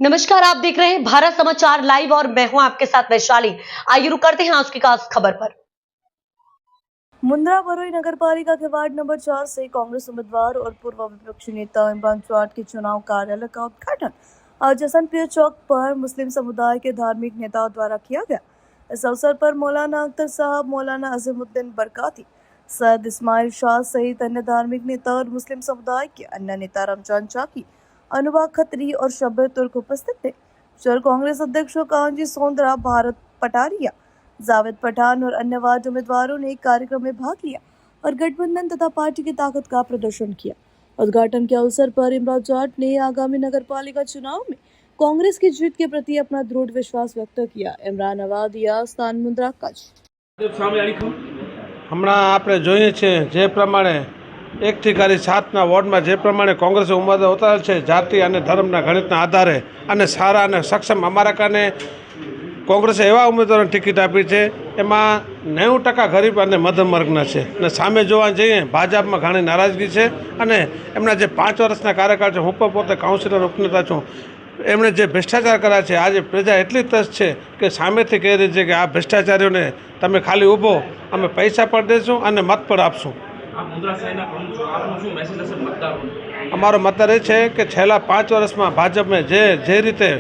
नमस्कार, आप देख रहे हैं भारत समाचार लाइव और मैं हूं आपके साथ वैशाली। आइए रुक करते हैं आज की खास खबर पर। मुंद्रा बरोई नगर पालिका के वार्ड नंबर 4 से कांग्रेस उम्मीदवार और पूर्व विपक्षी नेता इमरान चौहान के चुनाव कार्यालय का उद्घाटन आज हसनपीर चौक पर मुस्लिम समुदाय के धार्मिक नेताओं द्वारा किया गया। इस अवसर पर मौलाना अख्तर साहब, मौलाना अजीमुद्दीन बरकाती, सैयद इस्माइल शाह सहित अन्य धार्मिक नेता और मुस्लिम समुदाय के अन्य नेता रमजान चाकी, अनुभा खत्री और शब्बीर तुर्क उपस्थित थे। शहर कांग्रेस अध्यक्ष कांजी सोंदरा, भारत पटारिया, जावेद पठान और अन्य वार्ड उम्मीदवारों ने कार्यक्रम में भाग लिया और गठबंधन तथा पार्टी की ताकत का प्रदर्शन किया। उद्घाटन के अवसर पर इमरान चौहान ने आगामी नगर पालिका चुनाव में कांग्रेस की जीत के प्रति अपना दृढ़ विश्वास व्यक्त किया। इमरान आवादिया, स्थान मुंद्रा, कच्छ। હમણાં આપણે જોઈએ છીએ જે પ્રમાણે 1 થી 7ના વોર્ડમાં જે પ્રમાણે કોંગ્રેસે ઉમેદવાર ઉતારેલ છે જાતિ અને ધર્મના ગણિતના આધારે અને સારા અને સક્ષમ અમારા કારણે કોંગ્રેસે એવા ઉમેદવારોને ટિકિટ આપી છે એમાં 90% ગરીબ અને મધ્યમ વર્ગના છે અને સામે જોવા જઈએ ભાજપમાં ઘણી નારાજગી છે અને એમના જે 5 વર્ષના કાર્યકાળ છે હું પણ પોતે કાઉન્સિલર ઉપનેતા છું એમણે જે ભ્રષ્ટાચાર કર્યા છે આજે પ્રજા એટલી તસ્ત છે કે સામેથી કહી રહી છે કે આ ભ્રષ્ટાચારીઓને તમે ખાલી ઊભો અમે પૈસા પણ દઈશું અને મત પણ આપશું। અમારો મતદાર એ છે કે છેલ્લા 5 વર્ષમાં ભાજપે જે રીતે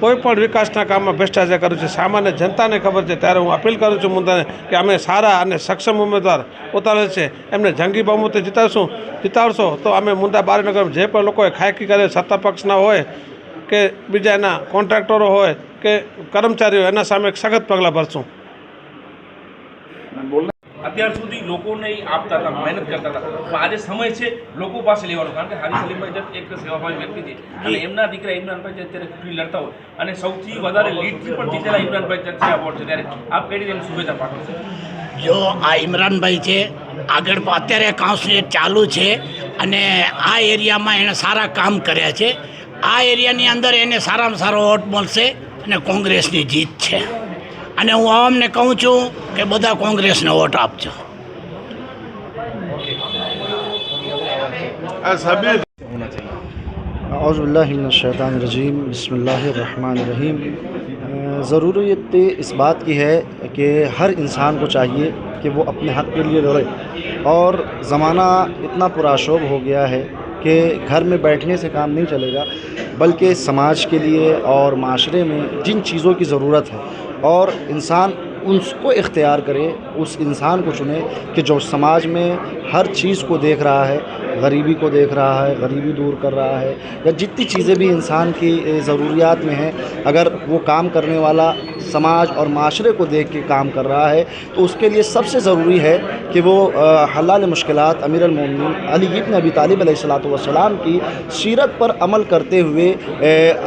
કોઈ પણ વિકાસના કામમાં ભ્રષ્ટાચાર કર્યું છે સામાન્ય જનતાને ખબર છે ત્યારે હું અપીલ કરું છું મુદ્દાને કે અમે સારા અને સક્ષમ ઉમેદવાર ઉતારેલ છે એમને જંગી બહુમતી જીતાડશો તો અમે મુંદ્રા બારીનગરમાં જે પણ લોકોએ ખાયકી કરે સત્તા પક્ષના હોય કે બીજા એના કોન્ટ્રાક્ટરો હોય કે કર્મચારીઓ એના સામે સખત પગલાં ભરશું। અત્યાર સુધી લોકો નહીં આપતા હતા, મહેનત કરતા હતા, પણ આજે સમય છે લોકો પાસે લેવાનો, કારણ કે હારી સલીમભાઈ જત એક સેવાભાવી વ્યક્તિ છે અને એમના દીકરા ઇમરાનભાઈ જત અત્યારે ચૂંટણી લડતા હોય અને સૌથી વધારે લીડથી પણ જીતેલા ઇમરાનભાઈ જત છે આ વોર્ડ છે, ત્યારે આપ કઈ રીતે શુભેચ્છા પાઠવશો? જો આ ઇમરાનભાઈ છે આગળ અત્યારે કાઉન્સિલ ચાલુ છે અને આ એરિયામાં એણે સારા કામ કર્યા છે। આ એરિયાની અંદર એને સારામાં સારો વોટ મળશે અને કોંગ્રેસની જીત છે અને હું આમને કહું છું કે બધા કોંગ્રેસને વોટ આપજો। औज़ुबिल्लाहिमिनश्शैतानिर्रजीम, बिस्मिल्लाहिर्रहमानिर्रहीम। ज़रूरत इस बात की है कि हर इंसान को चाहिए कि वो अपने हक़ के लिए लड़े और ज़माना इतना पुराशोभ हो गया है कि घर में बैठने से काम नहीं चलेगा, बल्कि समाज के लिए और माशरे में जिन चीज़ों की ज़रूरत है और इंसान उसको इख्तियार करे, उस इंसान को चुने कि जो समाज में हर चीज़ को देख रहा है, गरीबी को देख रहा है, गरीबी दूर कर रहा है, या जितनी चीज़ें भी इंसान की ज़रूरियात में हैं, अगर वो काम करने वाला समाज और माशरे को देख के काम कर रहा है तो उसके लिए सबसे ज़रूरी है कि वो हल्लाल मुश्किलात अमीर अल-मोमिनीन अली इब्न अबी तालिब अलैहिस्सलाम की सीरत पर अमल करते हुए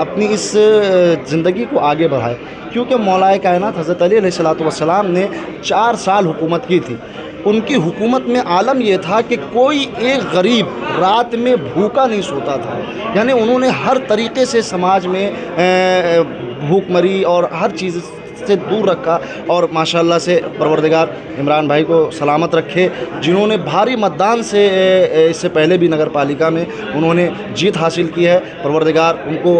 अपनी इस ज़िंदगी को आगे बढ़ाए, क्योंकि मौलाए कायनात हज़रत अली अलैहिस्सलाम ने 4 साल हुकूमत की थी। उनकी हुकूमत में आलम ये था कि कोई एक गरीब रात में भूखा नहीं सोता था, यानी उन्होंने हर तरीक़े से समाज में भूखमरी और हर चीज़ से दूर रखा और माशाल्लाह से परवरदिगार इमरान भाई को सलामत रखे, जिन्होंने भारी मतदान से इससे पहले भी नगर पालिका में उन्होंने जीत हासिल की है। परवरदिगार उनको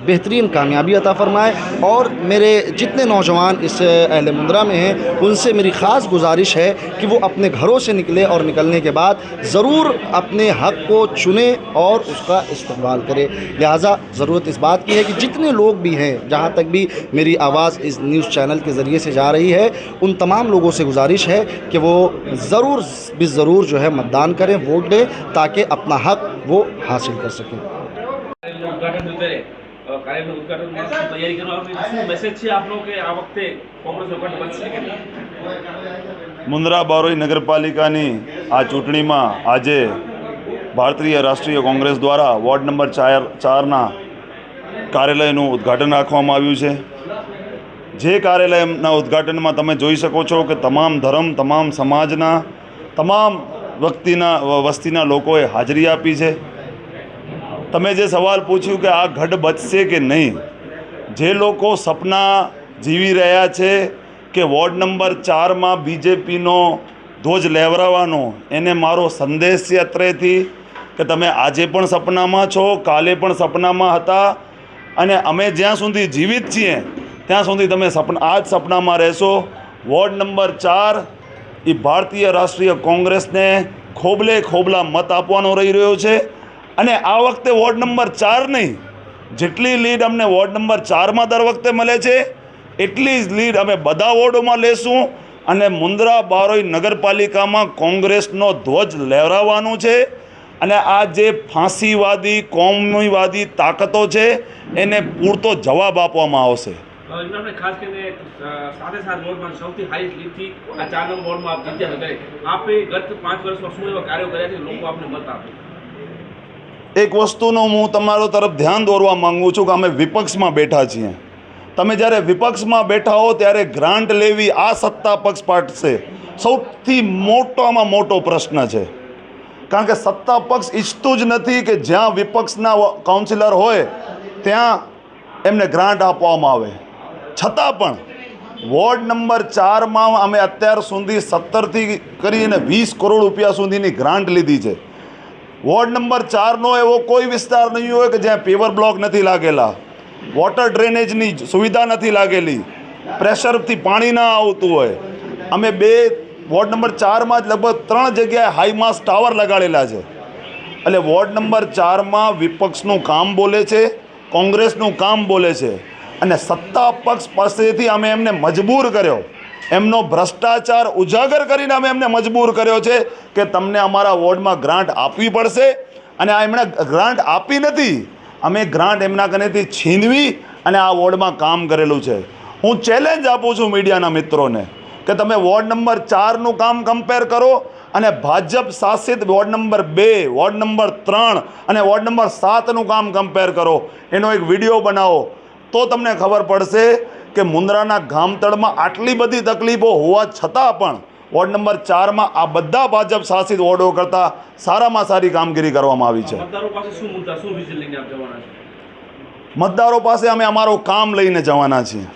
बेहतरीन कामयाबी अता फ़रमाए और मेरे जितने नौजवान इस अहले मुंद्रा में हैं उनसे मेरी ख़ास गुजारिश है कि वो अपने घरों से निकले और निकलने के बाद ज़रूर अपने हक़ को चुने और उसका इस्तेमाल करें। लिहाजा ज़रूरत इस बात की है कि जितने लोग भी हैं, जहाँ तक भी मेरी आवाज़ इस न्यूज़ चैनल के ज़रिए से जा रही है, उन तमाम लोगों से गुजारिश है कि वो ज़रूर जो है मतदान करें, वोट दें, ताकि अपना हक़ वो हासिल कर सकें। તૈયારી કરવા મેસેજ છે આપનો કે આ વખતે કોંગ્રેસ વખત બનશે કે નહીં? મુંદ્રા બારોઈ નગરપાલિકાની આ ચૂંટણીમાં આજે ભારતીય રાષ્ટ્રીય કોંગ્રેસ દ્વારા વોર્ડ નંબર 4ના કાર્યાલયનું ઉદ્ઘાટન રાખવામાં આવ્યું છે। જે કાર્યાલયના ઉદ્ઘાટનમાં તમે જોઈ શકો છો કે તમામ ધર્મ, તમામ સમાજના, તમામ વસ્તીના લોકોએ હાજરી આપી છે। તમે જે સવાલ પૂછ્યું કે આ ગઢ બચશે કે નહીં, જે લોકો સપના જીવી રહ્યા છે કે વોર્ડ નંબર 4માં બીજેપીનો ધ્વજ લહેરાવવાનો, એને મારો સંદેશ છે અત્રેથી કે તમે આજે પણ સપનામાં છો, કાલે પણ સપનામાં હતા અને અમે જ્યાં સુધી જીવિત છીએ ત્યાં સુધી તમે આ જ સપનામાં રહેશો. વોર્ડ નંબર 4 એ ભારતીય રાષ્ટ્રીય કોંગ્રેસને ખોબલે ખોબલા મત આપવાનો રહી રહ્યો છે. અને આ વખતે વોર્ડ નંબર 4 નહીં, જેટલી લીડ અમને વોર્ડ નંબર 4માં દર વખતે મળે છે એટલી જ લીડ અમે બધા વોર્ડોમાં લેશું. અને મુન્દ્રા બારોઈ નગરપાલિકામાં કોંગ્રેસનો ધ્વજ લહેરાવવાનું છે. અને આ જે ફાંસીવાદી કોમવાદી તાકાતો છે એને પૂરતો જવાબ આપવામાં આવશે. ઇમરાનભાઈ, ખાસ કરીને સાથે વોર્ડમાં સૌથી હાઈએસ્ટ લીડથી આ 4 નંબર વોર્ડમાં આપ જીત્યા હતા. આપે ગત 5 વર્ષમાં શું એવા કાર્યો કર્યા છે લોકો આપને મત આપે? એક વસ્તુનું હું તમારો તરફ ધ્યાન દોરવા માંગુ છું કે અમે વિપક્ષમાં બેઠા છીએ. તમે જ્યારે વિપક્ષમાં બેઠા હો ત્યારે ગ્રાન્ટ લેવી આ સત્તા પક્ષ પાસે સૌથી મોટામાં મોટો પ્રશ્ન છે. કારણ કે સત્તા પક્ષ ઈચ્છતું જ નથી કે જ્યાં વિપક્ષના કાઉન્સિલર હોય ત્યાં એમને ગ્રાન્ટ આપવામાં આવે. છતાં પણ વોર્ડ નંબર 4માં અમે અત્યાર સુધી 17થી કરીને 20 કરોડ રૂપિયા સુધીની ગ્રાન્ટ લીધી છે. વોર્ડ નંબર 4નો એવો કોઈ વિસ્તાર નહીં હોય કે જ્યાં પેવર બ્લોક નથી લાગેલા, વોટર ડ્રેનેજની સુવિધા નથી લાગેલી, પ્રેશરથી પાણી ના આવતું હોય. અમે વોર્ડ નંબર 4માં જ લગભગ 3 જગ્યાએ હાઈમાસ ટાવર લગાડેલા છે. એટલે વોર્ડ નંબર 4માં વિપક્ષનું કામ બોલે છે, કોંગ્રેસનું કામ બોલે છે. અને સત્તા પક્ષ પાસેથી અમે એમને મજબૂર કર્યો, એમનો ભ્રષ્ટાચાર ઉજાગર કરીને અમે એમને મજબૂર કર્યો છે કે તમને અમારા વોર્ડમાં ગ્રાન્ટ આપવી પડશે. અને આ એમણે ગ્રાન્ટ આપી નથી, અમે ગ્રાન્ટ એમના કનેથી છીનવી અને આ વોર્ડમાં કામ કરેલું છે. હું ચેલેન્જ આપું છું મીડિયાના મિત્રોને કે તમે વોર્ડ નંબર 4નું કામ કમ્પેર કરો અને ભાજપ શાસિત વોર્ડ નંબર 2, વોર્ડ નંબર 3 અને વોર્ડ નંબર 7નું કામ કમ્પેર કરો. એનો એક વિડીયો બનાવો તો તમને ખબર પડશે કે મુન્દ્રાના ગામતળમાં આટલી બધી તકલીફો હોવા છતાં પણ વોર્ડ નંબર 4માં આ બધા ભાજપ શાસિત વોર્ડો કરતાં સારામાં સારી કામગીરી કરવામાં આવી છે. મતદારો પાસે શું મુદ્દા, શું વિઝન લઈને આપ જવાના છો? મતદારો પાસે અમે અમારું કામ લઈને જવાના છીએ.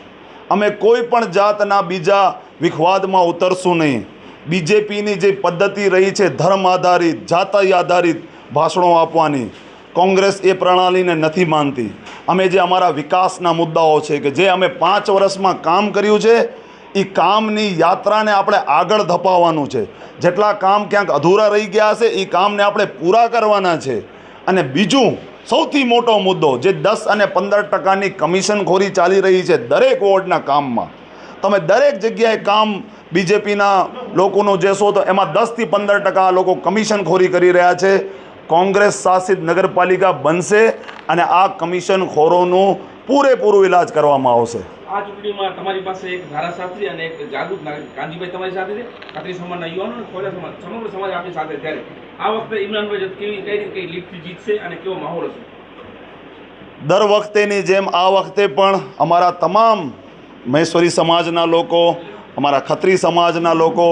અમે કોઈ પણ જાતના બીજા વિખવાદમાં ઉતરશું નહીં. બીજેપીની જે પદ્ધતિ રહી છે ધર્મ આધારિત, જાતિ આધારિત ભાષણો આપવાની, કોંગ્રેસ એ પ્રણાલીને નથી માનતી. અમે જે અમારા વિકાસના મુદ્દાઓ છે કે જે અમે 5 વર્ષમાં કામ કર્યું છે એ કામની યાત્રાને આપણે આગળ ધપાવવાનું છે. જેટલા કામ ક્યાંક અધૂરા રહી ગયા હશે એ કામને આપણે પૂરા કરવાના છે. અને બીજું સૌથી મોટો મુદ્દો જે 10 અને 15% કમિશનખોરી ચાલી રહી છે દરેક વોર્ડના કામમાં, તમે દરેક જગ્યાએ કામ બીજેપીના લોકોનું જેશો તો એમાં 10થી 15% આ લોકો કમિશનખોરી કરી રહ્યા છે. કોંગ્રેસ શાસિત નગરપાલિકા બનશે અને આ કમિશનખોરોનું પૂરેપૂરું ઇલાજ કરવામાં આવશે. આ ચૂંટણીમાં તમારી પાસે એક ધારાશાસ્ત્રી અને એક જાગૃત નાગરિક કાનજીભાઈ તમારી સાથે છે, ખાતરી સમાજના યુવાનો અને ખોજા સમાજ, સમગ્ર સમાજ આપણી સાથે. ત્યારે આ વખતે ઇમરાનભાઈ કઈ રીતે લીડથી જીતશે અને કેવો માહોલ હશે? દર વખતેની જેમ આ વખતે પણ અમારા તમામ મહેશ્વરી સમાજના લોકો, અમારા ખત્રી સમાજના લોકો,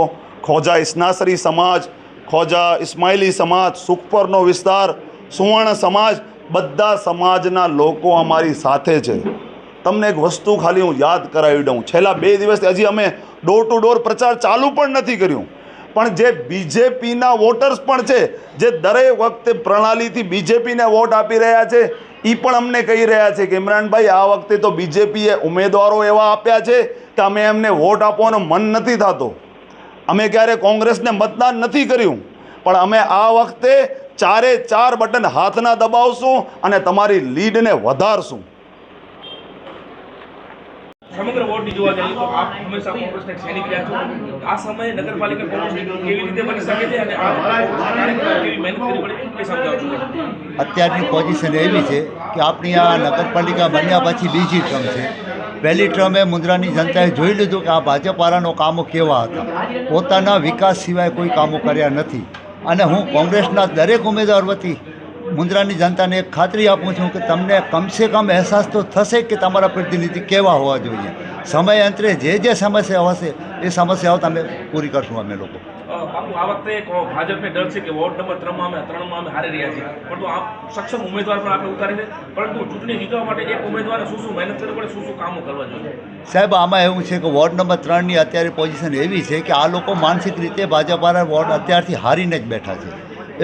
ખોજા ઇસ્નાસરી સમાજ, ખોજા ઇસ્માઇલી સમાજ, સુખપરનો વિસ્તાર, સુવર્ણ સમાજ, બધા સમાજના લોકો અમારી સાથે છે. તમને એક વસ્તુ ખાલી હું યાદ કરાવી દઉં. છેલ્લા 2 દિવસથી હજી અમે ડોર ટુ ડોર પ્રચાર ચાલુ પણ નથી કર્યું, પણ જે બીજેપીના વોટર્સ પણ છે જે દરેક વખતે પ્રણાલીથી બીજેપીને વોટ આપી રહ્યા છે એ પણ અમને કહી રહ્યા છે કે ઇમરાનભાઈ આ વખતે તો બીજેપીએ ઉમેદવારો એવા આપ્યા છે કે અમે એમને વોટ આપવાનું મન નથી થતું. અમે ક્યારે કોંગ્રેસને મતદાન નથી કર્યું, પણ અમે આ વખતે 4 બટન હાથના દબાવશું અને તમારી લીડને વધારશું. સમગ્ર વોર્ડની જોવા જઈએ તો આપ હંમેશા કોંગ્રેસના એક સૈનિક રહ્યા છો. આ સમયે નગરપાલિકા કોંગ્રેસ કેવી રીતે બની શકે છે અને આ કેવી મહેનત કરવી પડે એ સમજાવજો. અત્યારની પોઝિશન એવી છે કે આપણી આ નગરપાલિકા બન્યા પછી બીજી ટર્મ છે. પહેલી ટર્મે મુન્દ્રાની જનતાએ જોઈ લીધું કે આ ભાજપવાળાનો કામો કેવા હતા, પોતાના વિકાસ સિવાય કોઈ કામો કર્યા નથી. અને હું કોંગ્રેસના દરેક ઉમેદવાર વતી મુન્દ્રાની જનતાને એક ખાતરી આપું છું કે તમને કમસે કમ અહેસાસ તો થશે કે તમારા પ્રતિનિધિ કેવા હોવા જોઈએ. સમય અંતરે જે સમસ્યાઓ હશે એ સમસ્યાઓ તમે પૂરી કરશું અમે લોકો. બાપુ, આ વખતે ભાજપને ડર છે કે વોર્ડ નંબર 3માં અમે હારી રહ્યા છીએ, પરંતુ આપ સક્ષમ ઉમેદવાર પણ આપણે ઉતારે છે, પરંતુ ચૂંટણી જીતવા માટે એક ઉમેદવારે શું મહેનત કરવી પડે, શું કામો કરવા જોઈએ? સાહેબ, આમાં એવું છે કે વોર્ડ નંબર 3ની અત્યારે પોઝિશન એવી છે કે આ લોકો માનસિક રીતે ભાજપવાળા વોર્ડ અત્યારથી હારીને જ બેઠા છે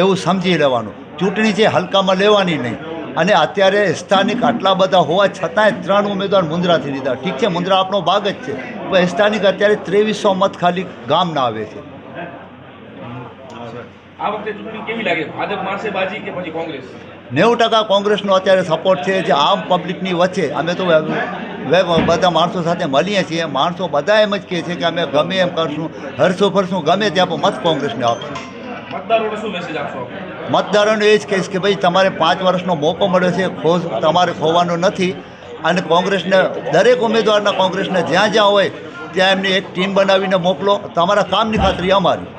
એવું સમજી લેવાનું. ચૂંટણી છે હલકામાં લેવાની નહીં. અને અત્યારે સ્થાનિક આટલા બધા હોવા છતાંય 3 ઉમેદવાર મુન્દ્રાથી લીધા. ઠીક છે, મુન્દ્રા આપણો ભાગ જ છે, પણ સ્થાનિક અત્યારે 2300 મત ખાલી ગામના આવે છે. આ વખતે ચૂંટણી કેવી લાગે? ભાજપ મારશે બાજી કે પછી કોંગ્રેસ? 90% કોંગ્રેસનો અત્યારે સપોર્ટ છે. જે આમ પબ્લિકની વચ્ચે અમે તો બધા માણસો સાથે મળીએ છીએ, માણસો બધા એમ જ કહે છે કે અમે ગમે એમ કરશું, હરશું ફરશું, ગમે ત્યાં પણ મત કોંગ્રેસને આપશું. મતદારોને શું મેસેજ આપશો? મતદારોને એ જ કહીશ કે ભાઈ તમારે 5 વર્ષનો મોકો મળ્યો છે, તમારે ખોવાનો નથી. અને કોંગ્રેસને દરેક ઉમેદવારના કોંગ્રેસને જ્યાં જ્યાં હોય ત્યાં એમની એક ટીમ બનાવીને મોકલો. તમારા કામની ખાતરી અમારી.